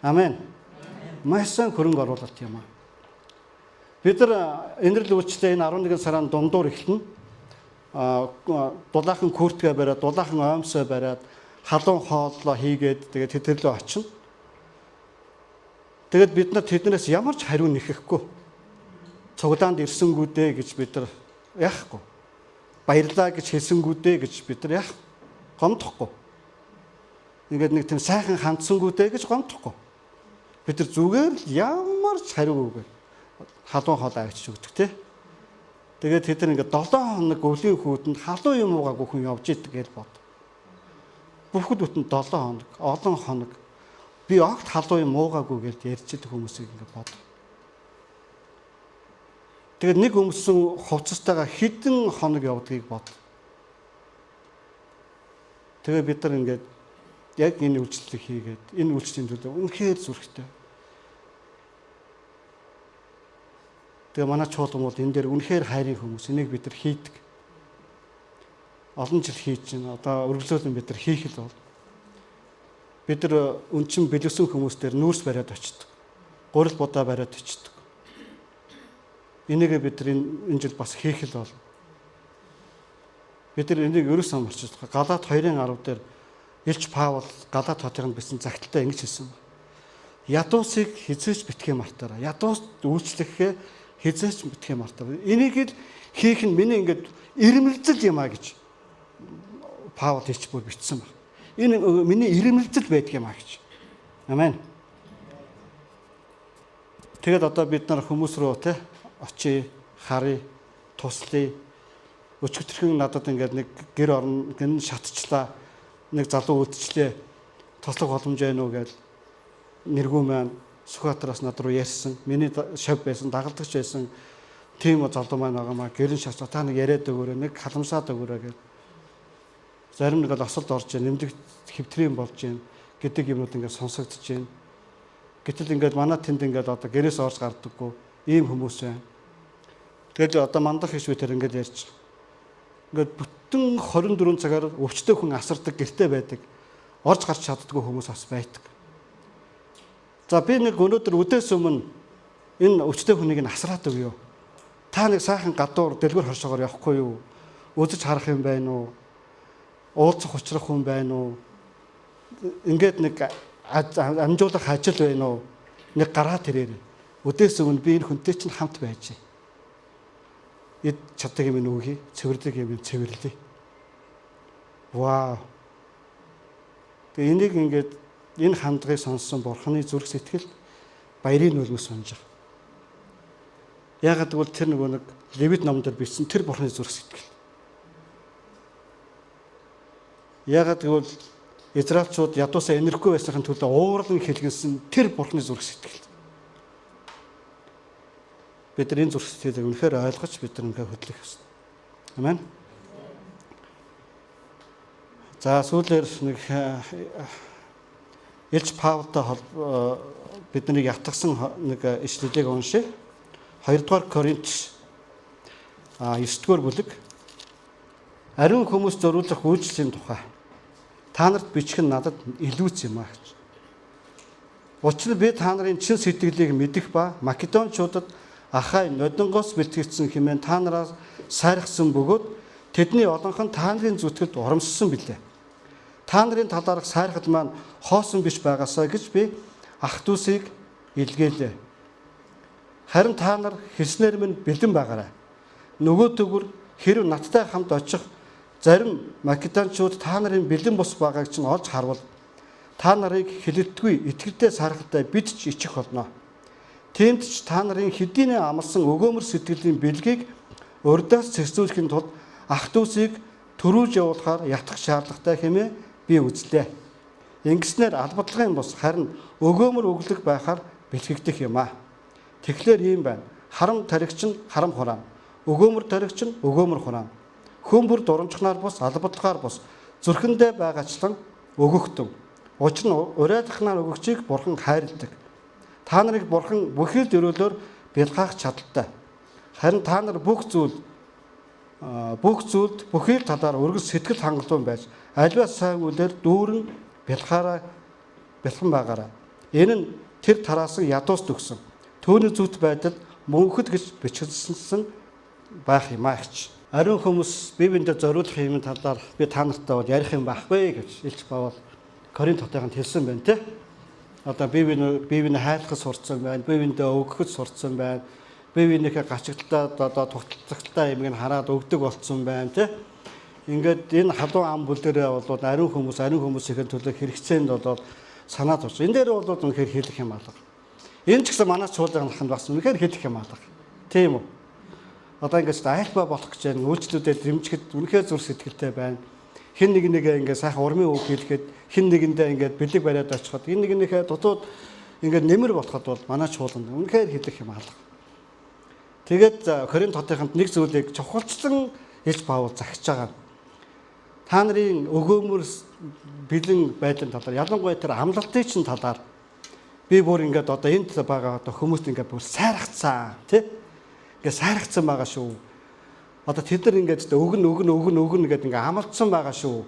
Амен. Маш сайн хөрөнгө оруулалт юм аа. Бид нар энэрл үйлчлээ энэ 11 сарын дундуур эхэлнэ. Дулаахан күртгээ бариад, дулаахан оймсоо бариад, халуун хооллоо хийгээд тэгээд тэдэрлөө очино. Тэгээд бид нар тэднээс ямар ч хариу нэхэхгүй. Цуглаанд ирсэнгүүдээ гэж бид нар яахгүй. Баярлаа гэж хэлсэнгүүдээ гэж бид нар яах гомдохгүй. Ингээд нэг тийм сайхан хандсангүүдээ гэж гомдохгүй. Бид нар зүгээр л ямар ч хариугүйгээр халуун хоол авчиж өгдөг тий. Тэгээд тэд нар ингээд 7 хоног өвлийн хүйтэнд халуун юм уугаагүй хүн явж идэг гэж бод. Бүхэл бүтэн 7 хоног, олон хоног би огт халуун юм уугаагүй гэж ярьж идэг хүмүүсийг ингээд бод. Тэгээд нэг өмсөн хувцастайгаа хэдэн хоног явдгийг бод. Тэгээд бид нар ингээд яг энэ үйлчлэлийг хийгээд энэ үйлчлэлийн төлөө үнэхээр зүрхтэй. Тэгээ манай чуулган бол энэ дээр үнэхээр хайрын хүмүүс. Энийг бид нар хийдэг. Олон жил хийж байна. Одоо өргөлөөлөн бид нар хийх л бол. Бид нар өнчин бэлэвсэн хүмүүс дээр нүүрс бариад очдог. Гурил будаа бариад очдог. Энийг бид нар энэ жил бас хийх л бол. Бид нар энийг ерөөсөө марчиж байгаа. Галаат 2:10 дээр Илч Паул Галаат хотынд бичсэн загталтаа ингэж хэлсэн байна. Ядуусыг хизээч битгий мартаарай. Ядууст үйлчлэхээ хизээч битгий мартаарай. Энийг л хийх нь миний ингээд ирмэлзэл юм а гэж Паул хэлж бүр бичсэн байна. Энэ миний ирмэлзэл байдаг юм а гэж. Амен. Тэгэд одоо бид нар хүмүүс рүү те очие, харъя, туслая. өчигдөрхөн надад ингээд нэг гэр орно гэн шатчлаа. Нэг залуу үдчлээ. Тослог боломж байна уу гэж нэргүү маань Сүхбаатараас над руу ярьсан. Миний шав байсан, дагалдагч байсан. Тийм залуу маань байгаамаа гэрэн шатцаа та нэг яриад өгөөрэй, нэг халамсаад өгөөрэй гэж. Зарим нэг л осолд орж нэмдэг хэвтрийн болж гин гэдэг юмуд ингээд сонсогдож байна. Гэтэл ингээд манай тэнд ингээд одоо гэрээс орж гардаггүй ийм хүмүүс байна. Тэгэл одоо мандах хиш би тэр ингээд ярьж. Ингээд бүтэн 24 цагаар өвчтөе хүн асардаг гэртээ байдаг. Орж гарч чаддгүй хүмүүс бас байдаг. За би нэг өнөөдөр үдээс өмнө энэ өвчтөе хүнийг нь асраад өгөө. Та нэг сайхан гадуур дэлгүүр хоршоогоор явахгүй юу? Үзэж харах юм байна уу? Уулзах учрах хүн байна уу? Ингээд нэг амжуулах ажил байна уу? Нэг гараад ирээрэй. Үдээс өмнө би энэ хүнтэй чинь хамт байж. Эд чаддаг юм нүгий, цэвэрлэг юм цэвэрлэе. Вау. Тэгээ энийг ингээд энэ хандлагыг сонссон Бурханы зүрх сэтгэл баярын нулимс унж байгаа. Яагаад гэвэл тэр нөгөө нэг Левит номон дээр бичсэн тэр Бурханы зүрх сэтгэл. Яагаад гэвэл Израильчууд ядуусаа энэрхгүй байсныхын төлөө уурлан хэлгэнсэн тэр Бурханы зүрх сэтгэл. Бид нар энэ зүрх сэтгэлийг үнэхээр ойлгож бид нар ингээ хөдлөх ёстой. Амен. За сүүлээр нэг Илж Паултай биднийг ятгсан нэг ишлэлийг уншъя. 2 дугаар Коринт 9 дугаар бүлэг. Ариун хүмүүс зориулах үйлчлэлийн тухай. Та нарт бичих нь надад илүүц юм аа гэж. Учир нь би та нарын чин сэтгэлийг мэдэх ба Македончуудад Ахай нодонгоос бэлтгэгдсэн хэмээн та нараас сайрхсан бөгөөд тэдний олонх нь та нарын зүтгэлд урамссан билээ. Та нарын талаарх сайрхад маань хоосон биш байгаасаа гэж би ах дүүсийг илгээлээ. Харин та нар хэлснээр минь бэлэн байгаарай. Нөгөө төгөр хэрв надтай хамт очих зарим македончууд та нарын бэлэн бус байгааг чинь олж харвал та нарыг хэлэлтгүй итгэлтэй сархалтай бид ч ичих болно. Тиймд ч та нарын хэдийнэ амлсан өгөөмөр сэтгэлийн бэлгийг урдаас зэгцүүлэхийн тулд ах дүүсийг төрүүлж явуулахаар ятгах шаардлагатай хэмээн би үзлээ. Ингэснээр албадлагын бус харин өгөөмөр өглөг байхаар бэлтгэгдэх юм аа. Тэгэхээр ийм байна. Харам таригч нь харам хураам. Өгөөмөр таригч нь өгөөмөр хураам. Хүн бүр дурамчхнаар бус албадлагаар бус зүрхэндээ байгаачлан өгөختөн. Учир нь урайлахнаар өгөгчийг Бурхан хайрладаг. Та нарыг Бурхан бүхэл дөрөөлөөр бэлгаах чадaltaй. Харин та нар бүх зүйлд бүхэл талаар өргөс сэтгэл хангалуун байж альва сайн үлээр дүүрэн бэлхан байгаарай. Энэ нь тэр тараасан ядуус төгсөн. Төөний зүт байдал мөнхөд гэж бичигдсэн байх юм аа гэж. Ариун хүмүүс Библиэд зориулах юм талаар би та нартай бол ярих юм байхгүй гэж Илж Паул Коринт хотынд хэлсэн байна те. Одоо Библийг хайрлахад сурцсан байна. Библиэдээ өгөхөд сурцсан байна. Библийнхээ гачигталтаа одоо тогтцогтой юмыг хараад өгдөг болцсон байна те. Ингээд энэ халуун ам бүл дээрээ бол ариун хүмүүсийн төлөө хэрэгцээнд бол санаад орсон. Энэ дээр бол үнэхээр хэлэх юм алга. Энэ ч гэсэн манай чуулган ханд бас үнэхээр хэлэх юм алга. Тийм үү? Одоо ингээд айлбаа болох гэж байна. Үйлчлүүдэд дэмжихэд үнэхээр зүрх сэтгэлтэй байна. Хин нэгээ ингээд сайхан урмын үг хэлэхэд хин нэгэндээ ингээд бэлэг бариад очиход энэ нэгнийхээ дутууд ингээд нэмэр болоход бол манай чуулганд үнэхээр хэлэх юм алга. Тэгээд Коринт хотынд нэг зүйлийг чухалчлан Илж Паул захиж байгаа. Та нарын өгөөмөр бэлэн байдлын талаар ялангуяа тэр амлалтын чинь талаар би бүр ингээд одоо энд байгаа одоо хүмүүст ингээд бүр сайрхацсан тий. Ингээд сайрхацсан байгаа шүү. Одоо тэд нар ингээд өгнө гэдэг ингээд амлалтсан байгаа шүү.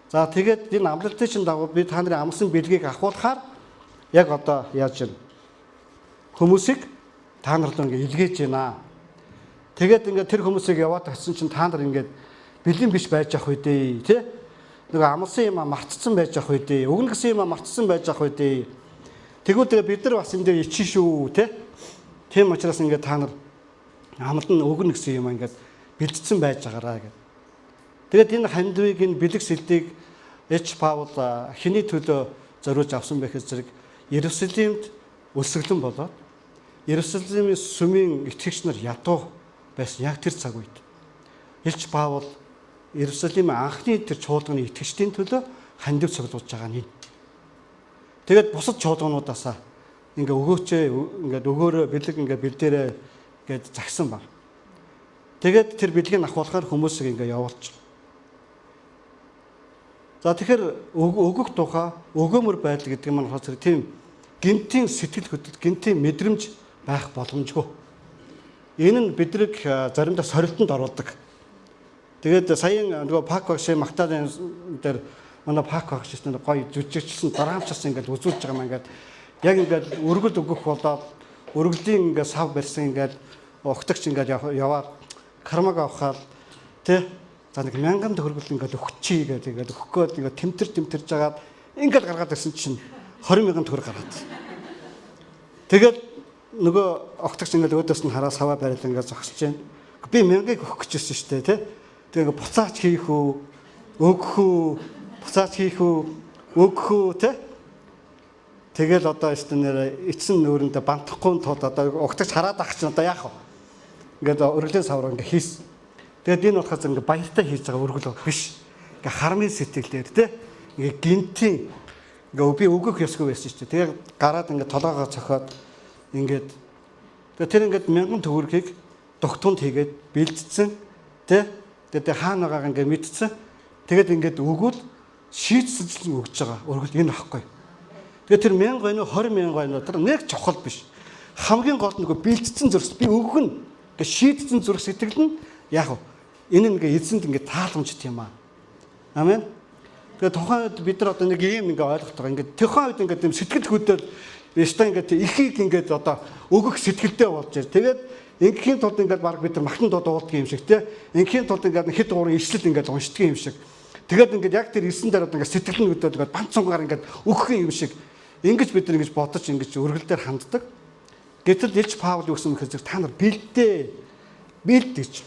За тэгээд энэ амлалтын чинь дагуу би та нарын амлсан бэлгийг ахуулахаар яг одоо яаж юм хүмүүсийг та нарт ингээд илгээж байна. Тэгээд ингээд тэр хүмүүсийг яваад очсон чинь та нар ингээд бэлэн биш байж ах үедээ тий. Нөгөө амлсан юм мартцсан байж ах үедээ, өгнө гэсэн юм мартцсан байж ах үедээ. Тэгвэл тэгээ бид нар бас энэ дээр ичэн шүү тий. Тийм учраас ингээд та нар амлан өгнө гэсэн юм ингээд бэлдсэн байж байгаараа гэдэг. Тэгээд энэ хандивыг энэ бэлэг сэлтийг Илж Паул хэний төлөө зориулж авсан байх зэрэг Иерусалимд өлсгөлэн болоод Иерусалимын сүмийн итгэгч нар ядуу байсан яг тэр цаг үед. Илч Паул Иерусалимын анхны тэр чуулганы итгэгчдийн төлөө хандив цуглуулж байгаа нь. Тэгээд бусад чуулгануудаасаа ингээ өгөөчөө ингээд өгөөрөө бэлэг ингээ бэлдээрээ гээд загсан баг. Тэгээд тэр бэлгийг авахлахаар хүмүүсийг ингээ явуулж. За тэгэхээр өгөх тухай өгөөмөр байдал гэдэг нь болохоор тийм гинтийн сэтгэл хөдлөл, гинтийн мэдрэмж байх боломжгүй. Энэ нь бидрэг заримдаа сорилтонд оруулдаг. Тэгээд саяхан нөгөө пак багшийн магтаалын дээр манай пак багш гэсэн гоё жүжигчсэн дараамчсан ингээд үзүүлж байгаа юм ингээд яг ингээд өргөл өгөх болоод өргөлийн ингээд сав барьсан ингээд огтогч ингээд яваад кармаг авахаар тэ за нэг 1000 төгрөгөл ингээд өгчий гэдэг ингээд өгөх гээд ингээд тэмтэрж жагаад ингээд гаргаад ирсэн чинь 20,000 төгрөг гараад. Тэгээд нөгөө огтогч ингээд өөдөөс нь хараа саваа бариад ингээд зогсож байна. Би 1000-ыг өгөх гэжсэн шүү дээ тэ. Тэгээд ингээд буцаач хийх үү, өгөх үү, буцаач хийх үү, өгөх үү тэ. Тэгэл одоо эцэн эцэн нүүрэндээ бантахгүй тул одоо огтогч хараад ах чинь одоо яах вэ? Ингээд өргөлийн савраа ингээд хийсэн. Тэгээд энэ болохоос ингээд баяртай хийж байгаа өргөл биш. Ингээд хармын сэтгэлээр тэ. Ингээд гинтийн ингээд би өгөх ёсгүй байсан шүү дээ. Тэгээд гараад ингээд толгоогоо цохоод ингээд тэр ингээд 1000 төгрөгийг дугтунд хийгээд бэлдсэн тэ. Тэгээд хаана байгааг ингээд мэдсэн. Тэгээд ингээд өгвөл шийдсэж өгж байгаа өргөл энэ байхгүй. Тэгээд тэр 1000 байна уу 20,000 байна уу тэр нэг чухал биш. Хамгийн гол нь нөгөө бэлдсэн зүрх би өгөх нь ингээд шийдсэн зүрх сэтгэл нь яг энэ ингээ эзэнд ингээ тааламжт юм аа. Амен. Тэгээд тухайн үед бид нар одоо нэг юм ингээ ойлгох байгаа. Ингээ тухайн үед ингээ тийм сэтгэл хөдлөл ястаа ингээ ихийг ингээ одоо өгөх сэтгэлдээ болж байна. Тэгээд ингийн тулд ингээ баг бид нар магтан дууддаг юм шиг те. Ингийн тулд ингээ хэд гурван ишлэл ингээ уншдаг юм шиг. Тэгээд ингээ яг тэр ирсэн дээр одоо ингээ сэтгэл нь өдөөд ингээ банц цонгаар ингээ өгөх юм шиг. Ингэж бид нар ингэж бодож ингэж өргөл дээр ханддаг. Гэтэл Илч Паул юу гэсэн мэхээр та нар бэлдээ. Бэлдэж.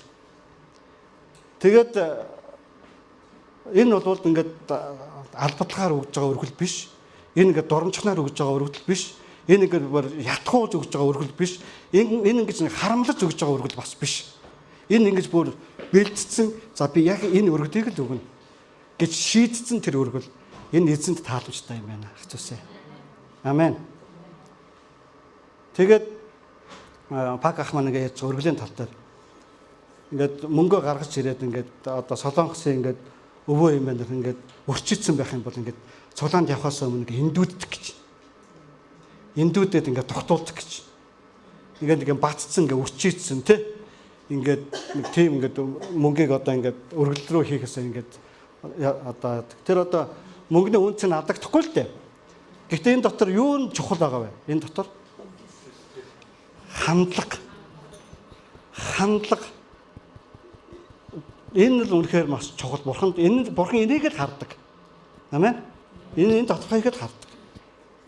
Тэгээд энэ бол ингээд албатгаар өгж байгаа өргөл биш. Энэ ингээд доромжхнаар өгж байгаа өргөл биш. Энэ ингээд ятгуулж өгж байгаа өргөл биш. Энэ ингэж харамлаж өгж байгаа өргөл бас биш. Энэ ингэж бүр бэлдсэн. За би яг энэ өргөлийг л өгнө гэж шийдсэн тэр өргөл энэ эзэнд тааламжтай юм байна. Хэвчээсээ. Амен. Тэгээд пак ах маань ингээд өргөлийн тал дээр ингээд мөнгө гаргаж ирээд ингээд одоо солонгосын ингээд өвөө юм байна ингээд өрчигдсэн байх юм бол ингээд цулаанд явхаас өмнө эндүүддэг гэж. Эндүүдэд ингээд тогтуулдаг гэж. Ингээд бацсан ингээд өрчигдсэн тий. Ингээд нэг тийм ингээд мөнгийг одоо ингээд өргөл рүү хийхээсээ ингээд одоо тэр одоо мөнгөний үнц нь алдагдахгүй л дээ. Гэхдээ энэ дотор юу нь чухал байгаа вэ? Энэ дотор хандлага. Энэ л үнэхээр маш чухал. Бурхан энийг л хардаг. Амен. Энэ тодорхойг л хардаг.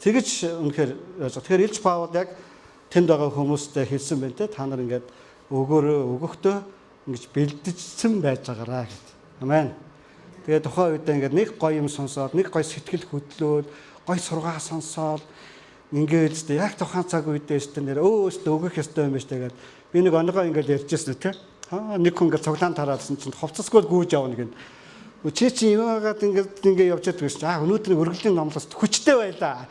Тэгэж үнэхээр тэгэхээр Илч Паул яг тэнд байгаа хүмүүстэй хэлсэн байна те. Та нар ингээд өгөөрөө өгөхдөө ингэж бэлдэжсэн байж байгаараа гэд. Амен. Тэгээд тухайн үедээ ингээд нэг гоё юм сонсоод, нэг гоё сэтгэл хөдлөөд, гоё сургаа сонсоод ингээд л яг тухайн цаг үедээ өстө нэр өгөх ёстой юм байна штэ гэдэг. Би нэг онгоо ингээд ярьжсэн те. Нэг хүн ингээд цуглаан тараадсан чинь хувцасгүй гүйж явна гэн. Чи юугаад ингээд явж чаддаг гэсэн чинь өнөөдрийн өргөлийн номлоос хүчтэй байлаа.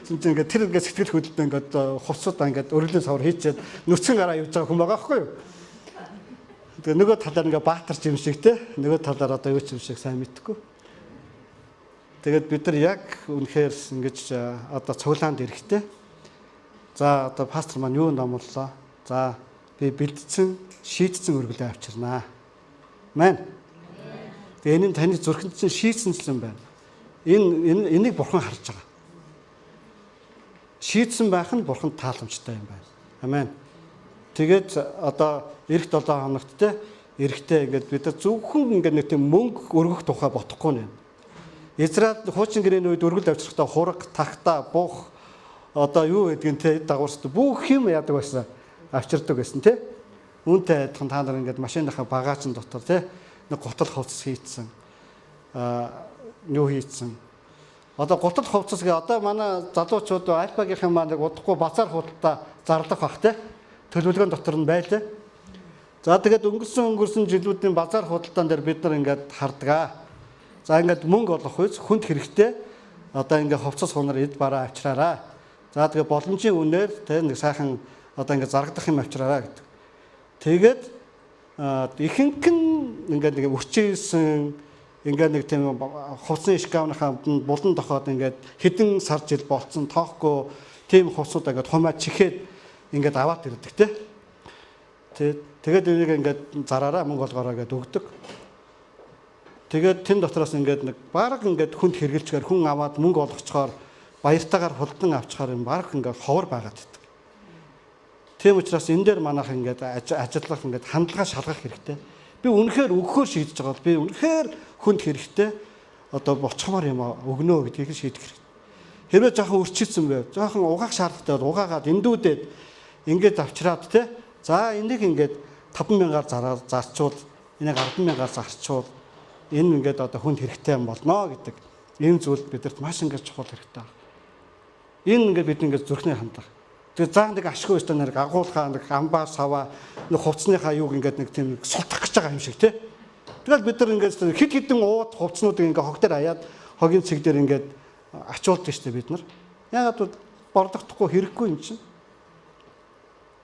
Чинь ингээд тэр ингээд сэтгэл хөдлөлтөө ингээд хувцсуудаа ингээд өргөлийн савар хийчихэд нүцгэн гараа явж байгаа хүн байгаа байхгүй юу? Тэгээ нөгөө талаар ингээд баатарч юм шиг те. Нөгөө талаар одоо юу ч юм шиг сайн мэдхгүй. Тэгээд бид нар яг үнэхээр ингэж одоо цуглаанд ирэхтэй. За одоо пастор маань юу номлолоо. За би бэлдсэн шийдсэн өргөлөө авчирнаа. Амен. Тэгээ энэ нь таны зүрхэнд чинь шийдсэн юм байна. Энийг бурхан харж байгаа. Шийдсэн байх нь бурханд тааламжтай юм байна. Амен. Тэгээд одоо эх 7 хоногт те эрэхтэй ингээд бид нар зөвхөн ингээд нэг тийм мөнгө өргөх тухай бодохгүй нэ. Израиль хуучин гэрээний үед өргөл авчрахтаа хураг, тагта, бух одоо юу гэдгийг те дагуурсд бүх юм яадаг байсан. Авчирдаг байсан те. Үүнтэй адилхан та нар ингээд машиныхаа багажин дотор те нэг гутал хувцас хийцэн. Юу хийцэн. Одоо гутал хувцас гээ одоо манай залуучууд альпагийнхан маань нэг удахгүй базар худалдаа зарлах бах те. Төлөвлөгөөний дотор нь байлаа. За тэгээд өнгөрсөн жилүүдийн базар худалдаан дээр бид нар ингээд хардаг. За ингээд мөнгө олох үс хүнд хэрэгтэй. Одоо ингээд хувцас хунаар эд бараа авчраараа. За тэгээд боломжийн үнээр тэ нэг сайхан одоо ингээд зарагдах юм авчраараа гэдэг. Тэгээд ихэнх нь ингээд нэг өчөөсөн ингээд нэг тийм хувцсны шкафныхаа булан тохоод ингээд хэдэн сар жил болцсон тоохгүй тийм хувцсууд ингээд хумаа чихээд ингээд аваад ирдэг те. Тэгээд энийг ингээд зараараа мөнгө олгоороо гэдэг өгдөг. Тэгээд тэн дотроос ингээд нэг баг ингээд хүнд хэргэлцгээр хүн аваад мөнгө олгочхоор баяртайгаар худалдан авчихаар юм баг ингээд ховор байгаад байдаг. Тийм учраас энэ дээр манайх ингээд ажиллах ингээд хандлага шалгах хэрэгтэй. Би үнэхээр өгөхөөр шийдэж байгаа бол би үнэхээр хүнд хэрэгтэй одоо болцохмоор юм өгнө гэдгийг шийдэх хэрэгтэй. Хэрвээ жоохон өрчилсөн бай, жоохон угаах шаардлагатай бол угаагаад эндүүдээд ингээд авчраад те. За энийг ингээд 5,000-аар зарчуул, энийг 10,000-аар зарчуул энэ ингээд одоо хүнд хэрэгтэй юм болно гэдэг. Энэ зүйл бидэрт маш ингээд чухал хэрэгтэй. Энэ ингээд бид ингээд зүрхний хандлага. Тэгээ заа нэг ашгүй өстө нэг агуулгаа нэг амбаа саваа нэг хувцсныхаа юуг ингээд нэг тийм султах гэж байгаа юм шиг тий. Тэгэл бид нар ингээд хит хитэн ууд хувцснуудыг ингээд хог дээр аяад хогийн цэг дээр ингээд ачуулдаг штэ бид нар. Ягаад бол бордохдохгүй хэрэггүй юм чинь.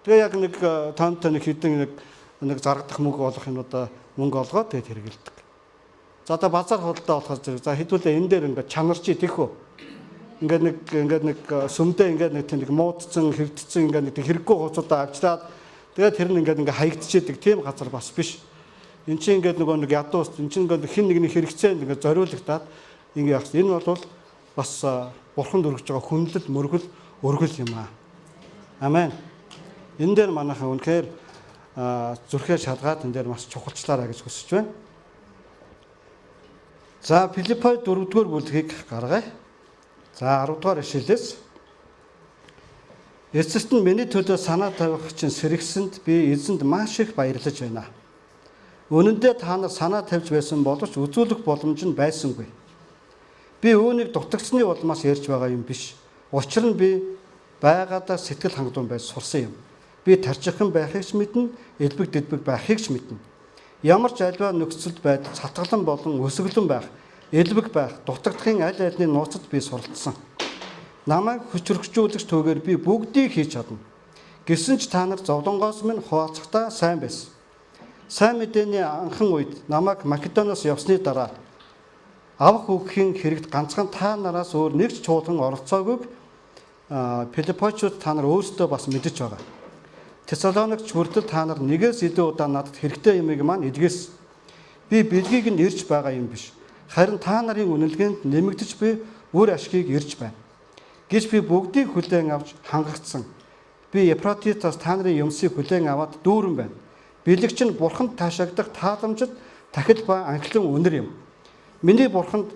Тэгээ яг нэг таантай нэг хитэн нэг зарагдах мөнгө олох юмудаа мөнгө олгоод тэгээд хэрэгэлдэг. За одоо базар худалдаа болохоос за хэдүүлээ энэ дээр ингээд чанарч идэх үү. Ингээд нэг сүмдээ ингээд нэг муудцсан хэвдцсэн ингээд нэг хэрэггүй хуцуудаа авчраад тэгээд тэр нь ингээд хаягдчихэдэг тийм газар бас биш. Энд чинь ингээд нэг ядуус энэ чинь ингээд хин нэгний хэрэгцээнд ингээд зориулагдаад ингээд явах. Энэ бол бас бурханд өргөж байгаа хүнлэл мөргөл өргөл юм аа. Амен. Энэ дээр манайхаа үнэхээр зүрхээ шалгаад энэ дээр маш чухалчлаараа гэж хүсэж байна. За Филиппой 4-р бүлгийг гаргая. За 10-р ишлэлээс эцэст нь миний төлөө санаа тавих чинь сэргсэнд би эзэнд маш их баярлаж байна. Үнэн дээр та нар санаа тавьж байсан боловч үзүүлэх боломж нь байсангүй. Би үүнийг дутагдсны улмаас ярьж байгаа юм биш. Учир нь би байгаадаа сэтгэл хангалттай байж сурсан юм. Би тарчихсан байхыг ч мэднэ, элбэг дэлбэг байхыг ч мэднэ. Ямар ч альва нөхцөлд байдал цатгалан болон өсөглөн байх, элбэг байх, дутагдахын аль альны нууцад би суралцсан. Намайг хүчрхжүүлэгч түүгээр би бүгдийг хийж чадна. Гэсэн ч та нар зовлонгоос минь хуваалцахдаа сайн байсан. Сайн мэдээний анхан үед намайг Македоноос явсны дараа авах өгөхийн хэрэгт ганцхан та нараас өөр нэг ч чуулган оролцоогүйг Филиппочууд та нар өөрсдөө бас мэдэж байгаа. Тесалоникч хүртэл та нар нэгээс илүү удаа надад хэрэгтэй юмыг маань эдгэс. Би бэлгийг нь ирж байгаа юм биш. Харин та нарын үнэлгээнд нэмэгдэж би үр ашгийг ирж байна. Гэж би бүгдийг хүлээн авч хангагдсан. Би Епафродитоос та нарын юмсыг хүлээн аваад дүүрэн байна. Бэлэг чинь бурханд таашаагдах тааламжид дахид ба анхлан үнэр юм. Миний бурхан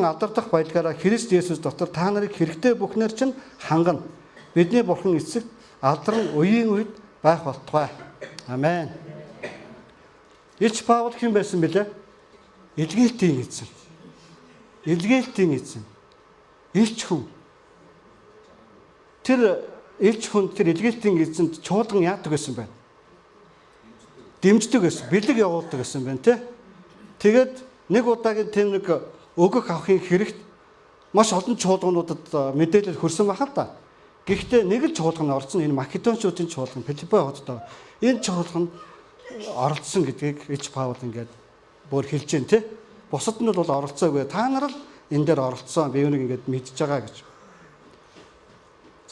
алдардах баялгаараа Христ Есүс дотор та нарыг хэрэгтэй бүхнээр чинь хангана. Бидний бурхан эцэг алдран үеийн үед байх болтугай. Амен. Илч Паул хэн байсан бэлээ? Илгээлтийн эзэн. Илгээлтийн эзэн. Илч хүн. Тэр илч хүн тэр илгээлтийн эзэнд чуулган яадаг гэсэн байна. Дэмждэг гэсэн, бэлэг явуулдаг гэсэн байна тий. Тэгээд нэг удаагийн тийм нэг өгөх авахын хэрэгт маш олон чуулгануудад мэдээлэл хүрсэн байна л да. Гэхдээ нэг л чуулган орсон энэ Македончуудын чуулган Филиппой хотод энэ чуулганд оролцсон гэдгийг Илч Паул ингээд бүр хэлж дээ тий. Бусад нь бол оролцоогүй. Та нар л энэ дээр оролцсон. Би үүнийг ингээд мэдж байгаа гэж.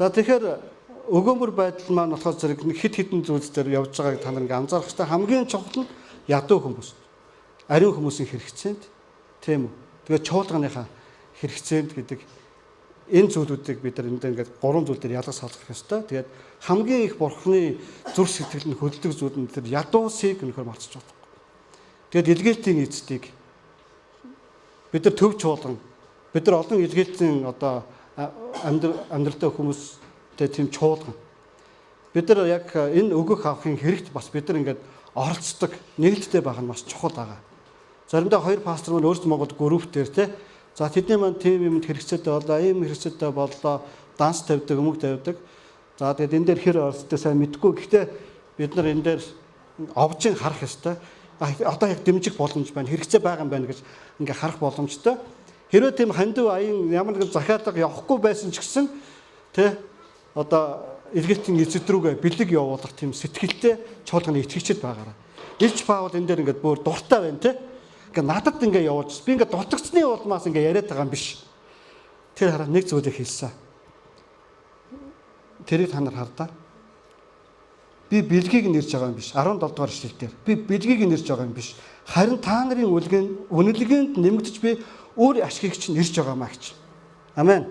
За тэгэхээр өгөөмөр байдал маань болохоор зэрэг хит хитэн зүйлс дээр явж байгааг та нар ингээд анзаарах хэрэгтэй. Хамгийн чухал нь ядуу хүмүүс. Ариун хүмүүсийн хэрэгцээнд тийм үү. Тэгээд чуулганыхаа хэрэгцээнд гэдэг энэ зүйлүүдийг бид нар энд ингээд гурван зүйл дээр ялгаж салгах ёстой. Тэгээд хамгийн их бурхны зүрх сэтгэл нь хөдөлдөг зүйл нь тэр ядуусыг нөхөр марцж байгаа. Тэгээд илгээлтийн эцдийг бид нар төв чуулган бид нар олон илгээлтийн одоо амьдралтай хүмүүстэй тийм чуулган бид нар яг энэ өгөх авахын хэрэгт бас бид нар ингээд оролцдог нэгдэлтэй байх нь маш чухал байгаа. Заримдаа хоёр пастор маань өөрсдөө Монголд групп дээр те за тэдний маань тийм юмд хэрэгцээтэй болоо, ийм хэрэгцээтэй болоо, данс тавьдаг, өмг тавьдаг. За тэгээд энэ дээр хэр оролцдог сайн мэдэхгүй. Гэхдээ бид нар энэ дээр овжин харах ёстой. Одоо яг дэмжих боломж байна, хэрэгцээ байгаа юм байна гэж ингээ харах боломжтой. Хэрвээ тийм хандив аян ямар нэгэн захиалга явахгүй байсан ч гэсэн одоо эргэлтийн эзэд рүүгээ бэлэг явуулах тийм сэтгэлтэй чуулганы итгэгчид байгаараа. Илч Паул энэ дээр ингээд бүр дуртай байна те. Ингээ надад ингээ явуулж би ингээ дутагдсны улмаас ингээ яриад байгаа юм биш. Тэр хараа нэг зүйлийг хэлсэн. Тэрийг та нар хардаа. Би бэлгийг нэрж байгаа юм биш. 17 дугаар ишлэл дээр. Би бэлгийг нэрж байгаа юм биш. Харин та нарын үнэлгээнд нэмэгдэж би өөр ашигыг чинь нэрж байгаа маа гэж. Амен.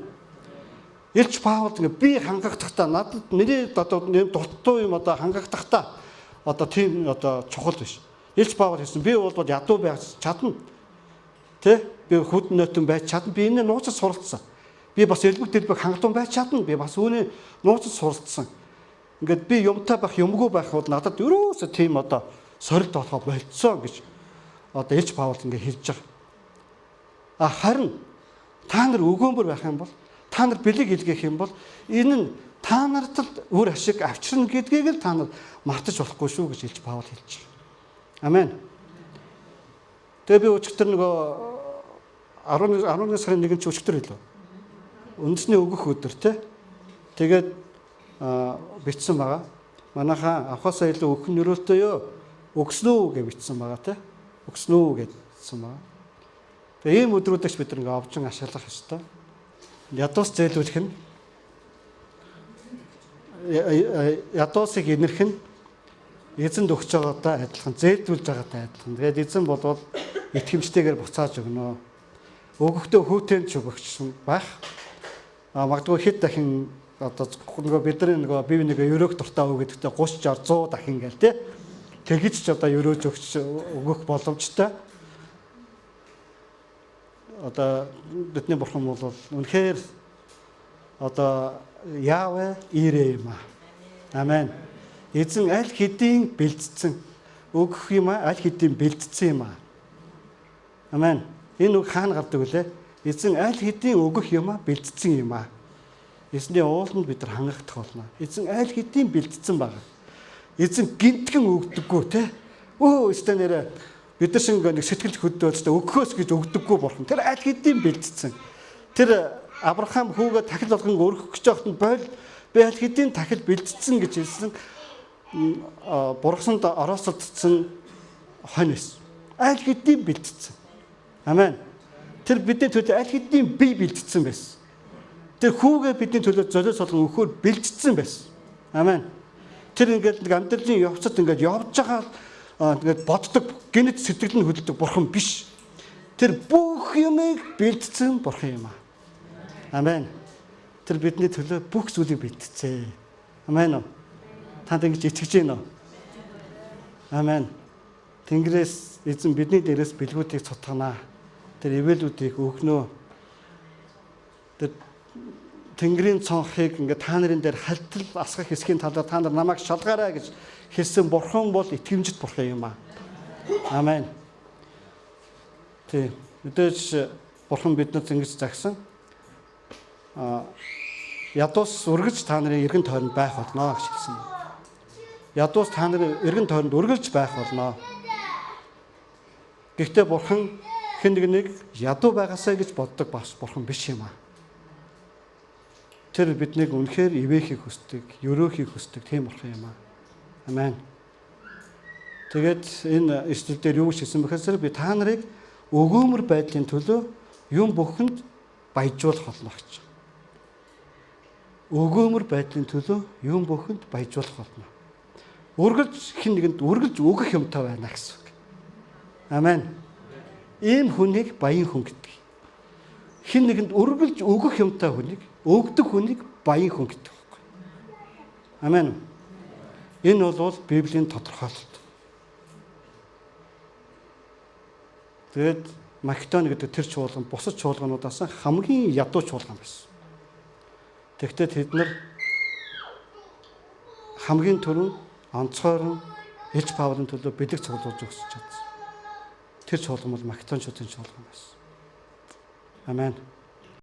Илч Паул ингээ би хангахдахтаа надад миний одоо дутуу юм одоо хангахдахтаа одоо тийм одоо чухал биш. Илч Паул хэлсэн би бол ядуу байх чадна. Тэ? Би хөдөн нөтөн байж чадна. Би энэ нууцад суралцсан. Би бас элбэг дэлбэг хангалтун байж чадна. Би бас үүний нууцад суралцсан. Ингээд би юмтай байх, юмгүй байх бол надад ерөөсөө тийм одоо сорилт болохоо болцсон гэж одоо Илч Паул ингээ хэлж байгаа. Харин та нар өгөөмөр байх юм бол та нар бэлэг илгээх юм бол энэ нь та нарт л үр ашиг авчирна гэдгийг л та нар мартаж болохгүй шүү гэж Илч Паул хэлж байгаа. Амен. Тэгээ би өчигдөр нөгөө 11 сарын 1-нд өчигдөр хэлв. Үндэсний өгөх өдөр те. Тэгээд бичсэн байгаа. Манайхаа авахасаа илүү өгөх нөрөөтэй юу? Өгснөө гэж бичсэн байгаа те. Өгснөө гэдсэн байгаа. Тэгээ ийм өдрүүдээс бид ингээ овжин ашиглах ёстой. Ядуус зээлүүлэх нь ядуусыг инэрх нь эзэнд өгч байгаатай адилхан, зээлдүүлж байгаатай адилхан. Тэгээд эзэн болвол итгэмжтэйгээр буцааж өгнө. Өгөхдөө хүүтэн ч өгөгчсөн байх. Магадгүй хэд дахин одоо нөгөө бидний нөгөө бие биенийгээ өрөөх дуртай өгödөгтэй 30 60 100 дахин гээл те. Тэгж ч одоо өрөөж өгөх боломжтой. Одоо бидний бурхан бол үнэхээр одоо Яавэ ирээ юм аа. Амен. Эзэн аль хэдийн бэлдсэн өгөх юм аа, аль хэдийн бэлдсэн юм аа. Амен. Энэ үг хаана гардаг вүлээ? Эзэн аль хэдийн өгөх юм аа, бэлдсэн юм аа. Эзний ууланд бид нар хангагдах болно. Эзэн аль хэдийн бэлдсэн байгаа. Эзэн гинтгэн өгдөггүй те. Өстө нэрэ бид нар шиг нэг сэтгэл хөдлөлтөд өгөхөөс гэж өгдөггүй бурхан. Тэр аль хэдийн бэлдсэн. Тэр Авраам хүүгээ тахил болгон өргөх гэж байхад бойл би аль хэдийн тахил бэлдсэн гэж хэлсэн. Бургасанд ороосолдсон хонь эс. Аль хэдийн бэлдсэн. Амен. Тэр бидний төлөө аль хэдийн бие бэлдсэн байсан. Тэр хүүгээ бидний төлөө золиос болгон өгөхөөр бэлдсэн байсан. Амен. Тэр ингээд нэг амьдралын явцад ингээд явж байгаа ингээд боддог гинэт сэтгэл нь хөдөлдөг бурхан биш. Тэр бүх юмыг бэлдсэн бурхан юм аа. Амен. Тэр бидний төлөө бүх зүйлийг бэлтцээ. Амен. Танд ингэж итгэж байна уу? Амен. Тэнгэрээс эзэн бидний дээрээс бэлгүүдийг цутганаа. Тэр ивэлүүдийг өгнө. Тэр Тэнгэрийн цонхыг ингээ та нарын дээр хальтал асгах хэсгийн талаар та нар намайг шалгаарай гэж хэлсэн бурхан бол итгэмжит бурхан юм аа. Амен. Тэг. Мэдээж бурхан биднээс ингэж загсан. Ядуус үргэлж та нарын эргэн тойронд байх болно гэж хэлсэн. Ядуус та нарын эргэн тойронд үргэлж байх болно. Гэхдээ бурхан хэн нэг ядуу байгаасаа гэж боддог бас бурхан биш юм аа. Тэр биднийг үнэхээр ивэхийг хүсдэг, өрөөхийг хүсдэг тийм бурхан юм аа. Амен. Тэгээд энэ эшлэлдэр юу хэлсэн бэхээр би та нарыг өгөөмөр байдлын төлөө юм бүхэнд баяжуулах болно гэж. Өгөөмөр байдлын төлөө юм бүхэнд баяжуулах болно. Үргэлж хэн нэгэнд үргэлж өгөх юмтай байна гэсэн үг. Амен. Ийм хүнийг баян хүн гэдэг. Хэн нэгэнд үргэлж өгөх юмтай хүнийг, өгдөг хүнийг баян хүн гэдэг. Амен. Энэ бол Библийн тодорхойлолт. Тэгээд Македони гэдэг тэр чуулган бусад чуулгануудаас хамгийн ядуу чуулган байсан. Тэгвэл тэд нар хамгийн түрүүнд онцгойрон Илч Паулын төлөө бэлэг цуглуулж өгсөж чадсан. Тэр чуулган бол Македончуудын чуулган байсан. Амен.